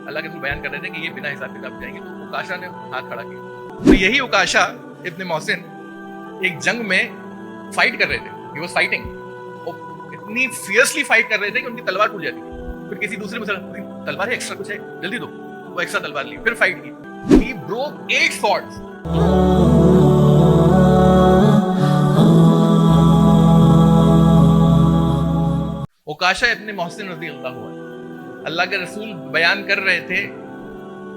اللہ کے رسول بیان کر رہے تھے کہ یہ بنا حساب کتاب جائیں گے، تو عکاشہ نے ہاتھ کھڑا کیا. تو یہی عکاشہ ابن محسن ایک جنگ میں فائٹ کر رہے تھے. ہی واز فائٹنگ، اور اتنی فیئرسلی فائٹ کر رہے تھے کہ ان کی تلوار ٹوٹ جاتی تھی. پھر کسی دوسرے مسلمان تلوار ہے ایکسٹرا کچھ ہے جلدی دو، وہ ایکسٹرا تلوار لی، پھر فائٹ کی. He broke 8 swords. عکاشہ ابن محسن رضی اللہ عنہ، اللہ کے رسول بیان کر رہے تھے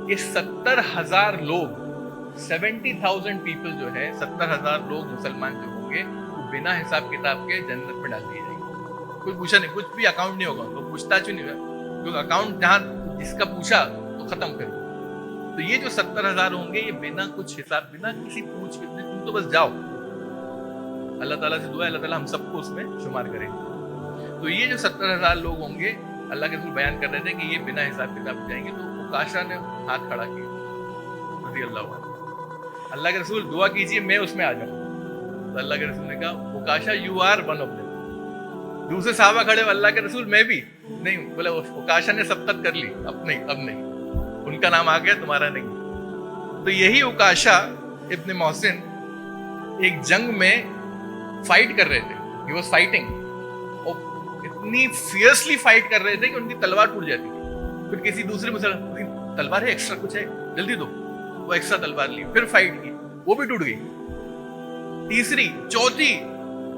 کہ 70,000 لوگ 70,000 پیپل جو ہے 70,000 لوگ مسلمان جو ہوں گے وہ بنا حساب کتاب کے جنت میں ڈال دیے جائیں گے. کوئی پوچھا نہیں، کچھ بھی اکاؤنٹ نہیں ہوگا، تو پوچھتا کیوں نہیں ہوگا، کیونکہ اکاؤنٹ جہاں جس کا پوچھا تو ختم کر. تو یہ جو 70,000 ہوں گے یہ بنا کچھ حساب، بنا کسی پوچھ کے، تم تو بس جاؤ. اللہ تعالیٰ سے دعا ہے اللہ تعالیٰ ہم سب کو اس میں شمار کرے. تو یہ جو 70,000 لوگ ہوں گے اللہ کے رسول بیان کر رہے تھے کہ یہ بنا حساب کتاب جائیں گے. تو عکاشہ نے ہاتھ کھڑا کیا رضی اللہ عنہ. اللہ کے رسول دعا کیجئے میں اس میں آ جاؤں. تو اللہ کے رسول نے کہا Ukkasha you are one of them. دوسرے صحابہ کھڑے اللہ کے رسول میں بھی نہیں. بولے عکاشہ نے سبقت کر لی، اب نہیں ان کا نام آ گیا تمہارا نہیں. تو یہی عکاشہ ابن محسن ایک جنگ میں فائٹ کر رہے تھے. ہی واز فائٹنگ، اور اتنی فیئرسلی فائٹ کر رہے تھے کہ ان کی تلوار ٹوٹ جاتی تھی. پھر کسی دوسرے مسلمان تلوار ہے ایکسٹرا کچھ ہے جلدی دو، وہ ایکسٹرا تلوار لی، پھر فائٹ کی، وہ بھی ٹوٹ گئی. تیسری چوتھی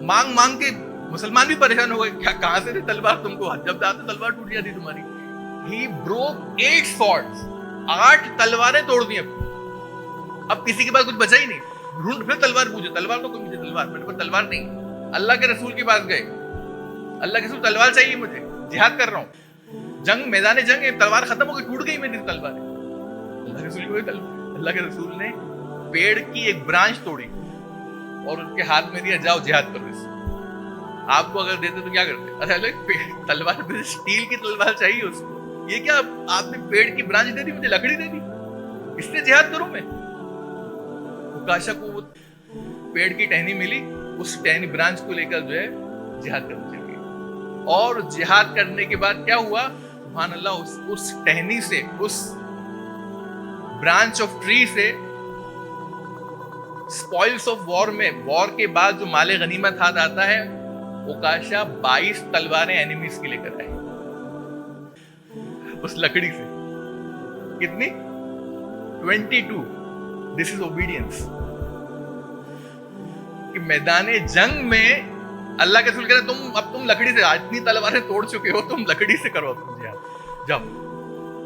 مانگ کے مسلمان بھی پریشان ہو گئے، کیا کہاں سے تھی تلوار تم کو، جب آتے تلوار ٹوٹ جاتی تمہاری. He broke 8 swords. 8 تلواریں توڑ دی. اب کسی کے پاس کچھ بچا ہی نہیں. ڈھونڈ پھر تلوار پوچھو، تلوار تو کوئی مجھے تلوار، میرے پاس تلوار نہیں. اللہ کے رسول کے پاس گئے، اللہ کے رسول تلوار چاہیے مجھے، جہاد کر رہا ہوں، جنگ میدان جنگ ہے، تلوار ختم ہو گئی، ٹوٹ گئی میری تلوار. اللہ کے رسول نے پیڑ کی ایک برانچ توڑی اور ان کے ہاتھ میں دیا، جاؤ جہاد کرو. اس آپ کو اگر دیتے تو کیا کرتے؟ ارے تلوار اسٹیل کی تلوار چاہیے اس کو، یہ کیا آپ نے پیڑ کی برانچ دے دی، مجھے لکڑی دے دی، اس سے جہاد کروں میں. عکاشہ کو وہ پیڑ کی ٹہنی ملی، اس ٹہنی برانچ کو لے کر جو ہے جہاد کرنے چل گئے. اور جہاد کرنے کے بعد کیا ہوا، سبحان اللہ، اس ٹہنی سے، اس برانچ آف ٹری سے اسپوائلس آف وار میں، وار کے بعد جو مال غنیمت ہاتھ آتا ہے، عکاشہ 22 تلواریں اینیمیز کی لے کر آئے اس لکڑی سے. کتنی؟ 22. دس از اوبیڈینس. کہ میدان جنگ میں اللہ کے رسول کہہ رہے تم لکڑی سے اتنی تلواریں توڑ چکے ہو، تم لکڑی سے کرو جہاد، جاؤ.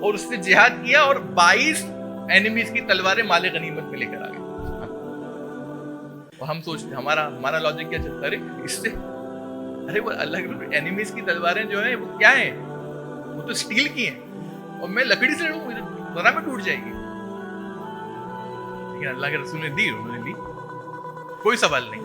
اور اس نے جہاد کیا اور 22 اینیمیز کی تلواریں مال غنیمت میں لے کر آ گئے. اور ہم سوچتے ہمارا لاجک کیا چلتا ہے، اس سے ارے وہ اللہ کے اینیمیز کی تلواریں جو ہیں وہ کیا ہیں، وہ تو اسٹیل کی ہیں، اور میں لکڑی سے ذرا میں ٹوٹ جائے گی. لیکن اللہ کے رسول نے دی، انہوں نے دی، کوئی سوال نہیں.